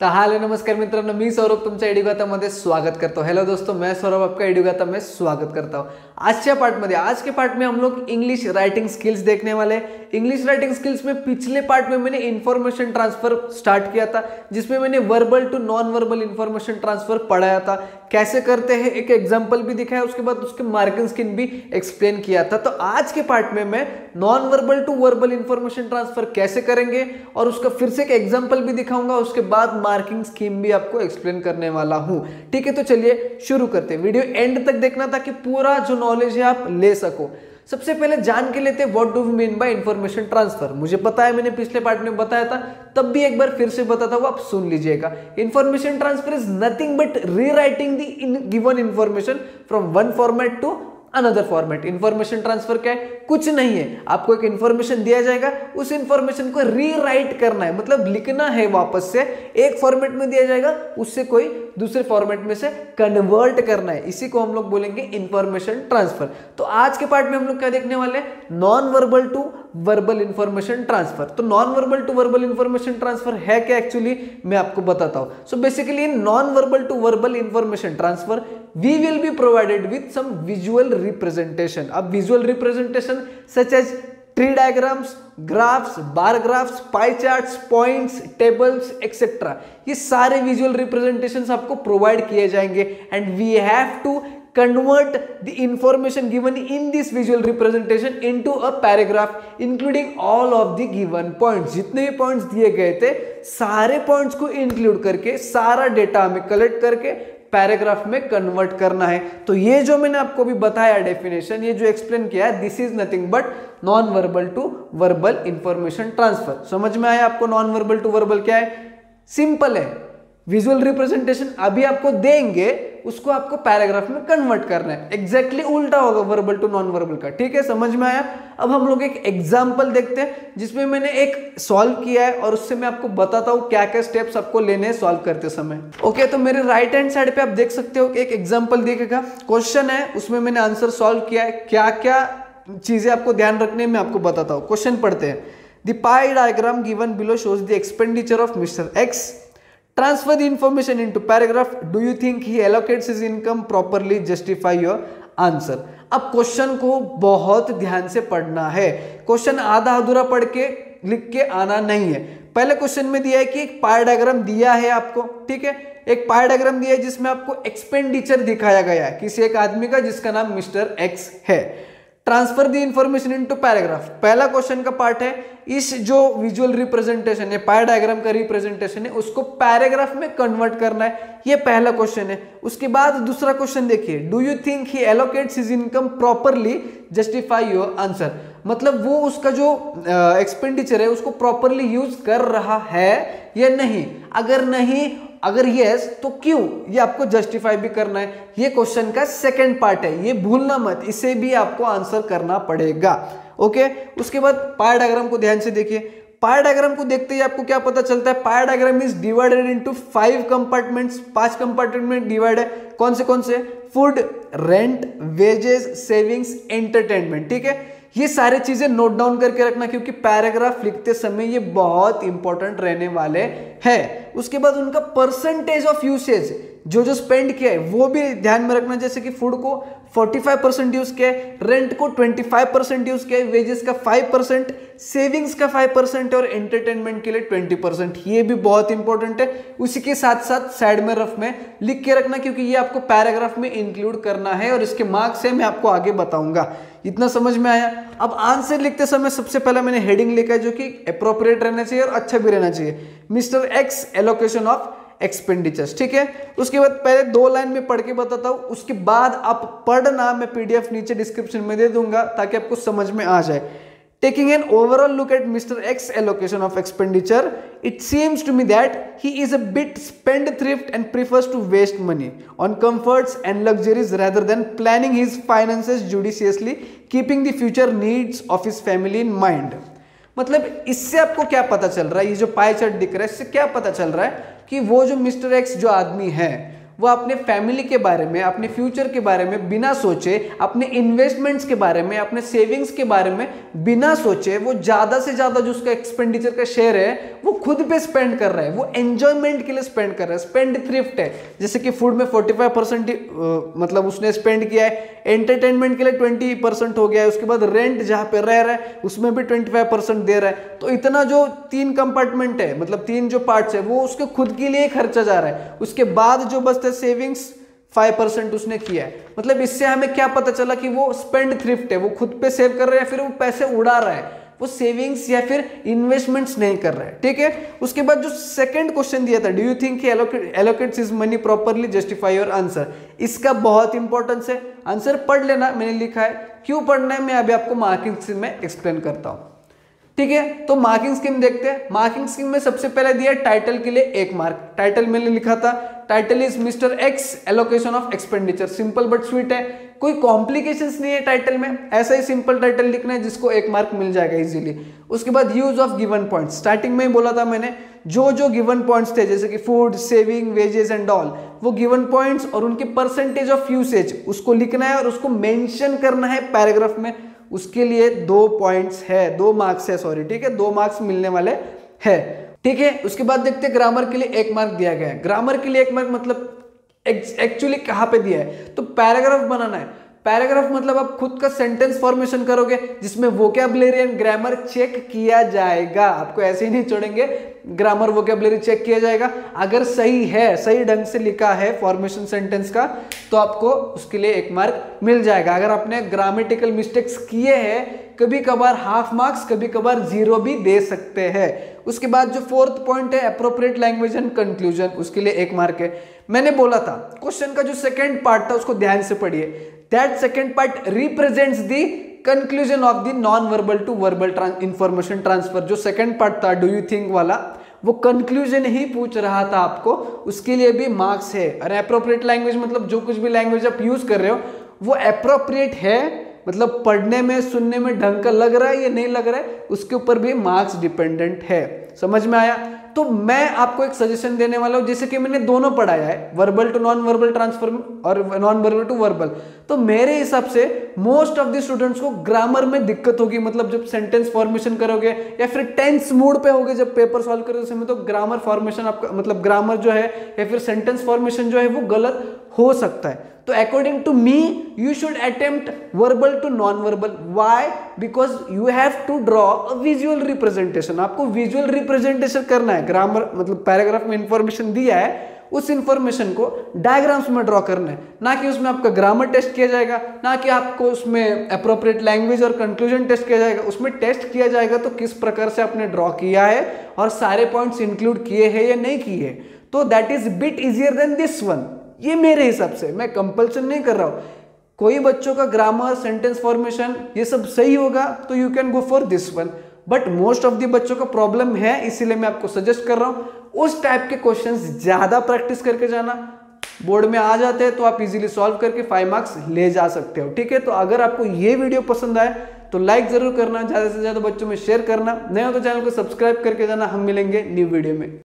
तर हाय नमस्कार मित्रांनो, मी सौरभ तुमच्या एडुगातामध्ये स्वागत करता हूँ। हेलो दोस्तों, मैं सौरभ आपका एडुगाता में स्वागत करता हूँ। आज के पार्ट में हम लोग इंग्लिश राइटिंग स्किल्स देखने वाले हैं। इंग्लिश राइटिंग स्किल्स में पिछले पार्ट में मैंने इंफॉर्मेशन ट्रांसफर स्टार्ट किया था, जिसमें मैंने verbal to non verbal information transfer पढ़ाया था, कैसे करते हैं एक एग्जाम्पल भी दिखाया, उसके बाद उसके मार्किंग स्कीम भी एक्सप्लेन किया था। तो आज के पार्ट में मैं non verbal to verbal information transfer कैसे करेंगे और उसका फिर से एक एग्जाम्पल भी दिखाऊंगा, उसके बाद मार्किंग स्कीम भी आपको एक्सप्लेन करने वाला हूं। ठीक है, तो चलिए शुरू करते हैं। वीडियो एंड तक देखना ताकि पूरा जो नॉलेज है आप ले सको। सबसे पहले जान के लेते हैं what do we mean by information transfer. मुझे पता है मैंने पिछले पार्ट में बताया था, तब भी एक बार फिर से बताता हूं, आप सुन लीजिएगा। Information transfer is nothing but rewriting the given information from one format to another format. Information transfer क्या है? कुछ नहीं है, आपको एक इंफॉर्मेशन दिया जाएगा, उस इंफॉर्मेशन को रीराइट करना है, मतलब लिखना है वापस से। एक फॉर्मेट में दिया जाएगा, उससे कोई दूसरे फॉर्मेट में से कन्वर्ट करना है, इसी को हम लोग बोलेंगे इंफॉर्मेशन ट्रांसफर। तो आज के पार्ट में हम लोग क्या देखने वाले हैं? Non verbal to verbal information transfer. तो non verbal to verbal information transfer है क्या एक्चुअली, मैं आपको बताता हूं। So basically in non verbal to verbal information transfer we will be provided with some visual representation. अब visual representation such as tree diagrams, graphs, bar graphs, pie charts, points, tables etcetera, ये सारे visual representations आपको provide किए जाएंगे and we have to convert the information given in this visual representation into a paragraph including all of the given points। जितने भी points दिए गए थे सारे पॉइंट्स को इंक्लूड करके सारा डेटा हमें कलेक्ट करके पैराग्राफ में कन्वर्ट करना है। तो ये जो मैंने आपको भी बताया डेफिनेशन, ये जो एक्सप्लेन किया है, this is nothing but non verbal to verbal information transfer. समझ में आया आपको नॉन वर्बल टू वर्बल क्या है? सिंपल है, विजुअल रिप्रेजेंटेशन अभी आपको देंगे, उसको आपको पैराग्राफ में कन्वर्ट करना है। एग्जैक्टली उल्टा होगा वर्बल टू नॉन वर्बल का। ठीक है, समझ में आया? अब हम लोग एक एग्जांपल देखते हैं जिसमें मैंने एक सॉल्व किया है और उससे मैं आपको बताता हूं क्या क्या स्टेप्स आपको लेने हैं सॉल्व करते समय। ओके, तो मेरे राइट हैंड साइड पे आप देख सकते हो कि एक एग्जाम्पल दिखेगा, क्वेश्चन है, उसमें मैंने आंसर सॉल्व किया है। क्या क्या चीजें आपको ध्यान रखने में आपको बताता हूँ। क्वेश्चन पढ़ते हैं। The pi diagram given below shows the expenditure of mister x. Transfer the information into paragraph. Do you think he allocates his income properly? Justify your answer. अब क्वेश्चन को बहुत ध्यान से पढ़ना है। क्वेश्चन आधा अधूरा पढ़ के लिख के आना नहीं है। पहले क्वेश्चन में दिया है कि एक पाई डायग्राम दिया है आपको, ठीक है, एक पाई डायग्राम दिया है जिसमें आपको एक्सपेंडिचर दिखाया गया है किसी एक आदमी का जिसका नाम मिस्टर एक्स है। Transfer the information into paragraph, पहला क्वेश्चन का पार्ट है। इस जो विजुअल रिप्रेजेंटेशन है, पाई डायग्राम का रिप्रेजेंटेशन है, उसको पैराग्राफ में कन्वर्ट करना है, ये पहला क्वेश्चन है। उसके बाद दूसरा क्वेश्चन देखिए, do you think he allocates his income properly? Justify your answer, मतलब वो उसका जो एक्सपेंडिचर है उसको प्रॉपरली यूज कर रहा है या नहीं। अगर नहीं, अगर यस तो क्यों, ये आपको जस्टिफाई भी करना है। ये क्वेश्चन का सेकंड पार्ट है, ये भूलना मत, इसे भी आपको आंसर करना पड़ेगा। ओके, उसके बाद पाई डायग्राम को ध्यान से देखिए। पाई डायग्राम को देखते ही आपको क्या पता चलता है? पाई diagram is divided into 5 compartments. 5 compartment divide है। कौन से? Food, rent, wages, savings, entertainment. ठीक है, ये सारी चीजें नोट डाउन करके रखना क्योंकि पैराग्राफ लिखते समय ये बहुत इंपॉर्टेंट रहने वाले हैं। उसके बाद उनका परसेंटेज ऑफ यूसेज, जो स्पेंड किया है वो भी ध्यान में रखना। जैसे कि फूड को 45% यूज किया है, रेंट को 25% यूज किया है, वेजेस का 5%, सेविंग्स का 5% और एंटरटेनमेंट के लिए 20%। ये भी बहुत इंपॉर्टेंट है। उसी के साथ साथ साइड में रफ में लिख के रखना क्योंकि ये आपको पैराग्राफ में इंक्लूड करना है और इसके मार्क्स है, मैं आपको आगे बताऊंगा। इतना समझ में आया? अब आंसर लिखते समय सबसे पहले मैंने हेडिंग लिखा है जो कि अप्रोप्रिएट रहना चाहिए और अच्छा भी रहना चाहिए, mister x allocation of expenditures. ठीक है, उसके बाद पहले 2 लाइन में पढ़ के बताता हूं, उसके बाद आप पढ़ना, मैं पीडीएफ नीचे डिस्क्रिप्शन में दे दूंगा ताकि आपको समझ में आ जाए। Taking an overall look at Mr. X allocation of expenditure, it seems to me that he is a bit spendthrift and prefers to waste money on comforts and luxuries rather than planning his finances judiciously, keeping the future needs of his family in mind। मतलब इससे आपको क्या पता चल रहा है? ये जो पाई चार्ट दिख रहा है, इससे क्या पता चल रहा है कि वो जो मिस्टर एक्स जो आदमी है वो अपने फैमिली के बारे में, अपने फ्यूचर के बारे में बिना सोचे, अपने इन्वेस्टमेंट्स के बारे में, अपने सेविंग्स के बारे में बिना सोचे वो ज़्यादा से ज़्यादा जो उसका एक्सपेंडिचर का शेयर है वो खुद पे स्पेंड कर रहा है, वो एंजॉयमेंट के लिए स्पेंड कर रहा है, स्पेंड थ्रिफ्ट है। जैसे कि फूड में 45% मतलब उसने स्पेंड किया है, एंटरटेनमेंट के लिए 20% हो गया है, उसके बाद रेंट जहाँ पे रह रहा है उसमें भी 25% दे रहा है। तो इतना जो 3 कंपार्टमेंट है, मतलब 3 जो पार्ट्स है, वो उसके खुद के लिए खर्चा जा रहा है। उसके बाद जो बचता है सेविंग्स 5% उसने किया है। मतलब इससे हमें क्या पता चला कि वो स्पेंड थ्रिफ्ट है, वो खुद पे सेव कर रहा है या फिर वो पैसे उड़ा रहा है, वो सेविंग्स या फिर इन्वेस्टमेंट्स नहीं कर रहा है। ठीक है, उसके बाद जो सेकंड क्वेश्चन दिया था, do you think allocates his money properly, justify your answer. इसका बहुत इंपॉर्टेंस है, आंसर पढ़ लेना, मैंने लिखा है। क्यों पढ़ना है मैं अभी आपको मार्किंग स्कीम में एक्सप्लेन करता हूं। ठीक है, तो मार्किंग स्कीम देखते हैं। मार्किंग स्कीम में सबसे पहले दिया टाइटल के लिए 1 मार्क। टाइटल मैंने लिखा था, title is mister x allocation of expenditure. Simple but sweet है, कोई कॉम्प्लिकेशंस नहीं है टाइटल में, ऐसा ही सिंपल टाइटल लिखना है जिसको 1 मार्क मिल जाएगा इजीली। उसके बाद use of given points, starting में ही बोला था मैंने, जो जो गिवन पॉइंट्स थे जैसे कि food, saving, wages and all, वो गिवन पॉइंट्स और उनकी परसेंटेज ऑफ यूसेज उसको लिखना है और उसको मेंशन करना है पैराग्राफ में। उसके लिए 2 पॉइंट्स है, 2 मार्क्स है, सॉरी। ठीक है, 2 मार्क्स मिलने वाले हैं। ठीक है, उसके बाद देखते हैं ग्रामर के लिए 1 मार्क दिया गया है। ग्रामर के लिए 1 मार्क मतलब एक्चुअली कहां पे दिया है, तो पैराग्राफ बनाना है। पैराग्राफ मतलब आप खुद का सेंटेंस फॉर्मेशन करोगे जिसमें वोकैबुलरी एंड ग्रामर चेक किया जाएगा। आपको ऐसे ही नहीं छोड़ेंगे, ग्रामर वोकैबुलरी चेक किया जाएगा। अगर सही है, सही ढंग से लिखा है फॉर्मेशन सेंटेंस का, तो आपको उसके लिए 1 मार्क मिल जाएगा। अगर आपने ग्रामेटिकल मिस्टेक्स किए हैं, कभी कभार हाफ मार्क्स, कभी कभार 0 भी दे सकते हैं। उसके बाद जो 4th पॉइंट है एप्रोप्रिएट लैंग्वेज एंड कंक्लूजन, उसके लिए 1 मार्क है। मैंने बोला था क्वेश्चन का जो सेकंड पार्ट था उसको ध्यान से पढ़िए। That second part represents the conclusion of the non verbal to verbal information transfer. जो सेकंड पार्ट था डू यू थिंक वाला, वो कंक्लूजन ही पूछ रहा था आपको, उसके लिए भी मार्क्स है। और एप्रोप्रिएट लैंग्वेज मतलब जो कुछ भी लैंग्वेज आप यूज कर रहे हो वो एप्रोप्रिएट है, मतलब पढ़ने में, सुनने में ढंग का लग रहा है या नहीं लग रहा है, उसके ऊपर भी मार्क्स डिपेंडेंट है। समझ में आया? तो मैं आपको एक सजेशन देने वाला हूं, जैसे कि मैंने दोनों पढ़ाया है, verbal to non verbal transfer और नॉन वर्बल टू वर्बल। तो मेरे हिसाब से मोस्ट ऑफ द स्टूडेंट्स को ग्रामर में दिक्कत होगी, मतलब जब सेंटेंस फॉर्मेशन करोगे या फिर टेंस मूड पे होगे जब पेपर सॉल्व करोगे समय, तो ग्रामर फॉर्मेशन आपका मतलब ग्रामर जो है या फिर सेंटेंस फॉर्मेशन जो है वो गलत हो सकता है। तो according to me you should attempt verbal to non verbal. Why? Because you have to draw a visual representation. आपको विजुअल रिप्रेजेंटेशन करना है। ग्रामर मतलब पैराग्राफ में इंफॉर्मेशन दिया है, उस इंफॉर्मेशन को डायग्राम्स में ड्रॉ करना है, ना कि उसमें आपका ग्रामर टेस्ट किया जाएगा, ना कि आपको उसमें अप्रोप्रिएट लैंग्वेज और कंक्लूजन टेस्ट किया जाएगा। उसमें टेस्ट किया जाएगा तो किस प्रकार से आपने ड्रॉ किया है और सारे पॉइंट्स इंक्लूड किए हैं या नहीं किए। तो that is bit easier than this one. ये मेरे हिसाब से, मैं कंपल्सन नहीं कर रहा हूं। कोई बच्चों का ग्रामर, सेंटेंस फॉर्मेशन ये सब सही होगा तो you can go for this one, but most of the बच्चों का प्रॉब्लम है, इसीलिए मैं आपको सजेस्ट कर रहा हूं उस टाइप के क्वेश्चंस ज्यादा प्रैक्टिस करके जाना। बोर्ड में आ जाते हैं तो आप इजीली सॉल्व करके 5 मार्क्स ले जा सकते हो। ठीक है, तो अगर आपको ये वीडियो पसंद आए तो लाइक जरूर करना, ज्यादा से ज्यादा बच्चों में शेयर करना, नए हो तो चैनल को सब्सक्राइब करके जाना। हम मिलेंगे न्यू वीडियो में।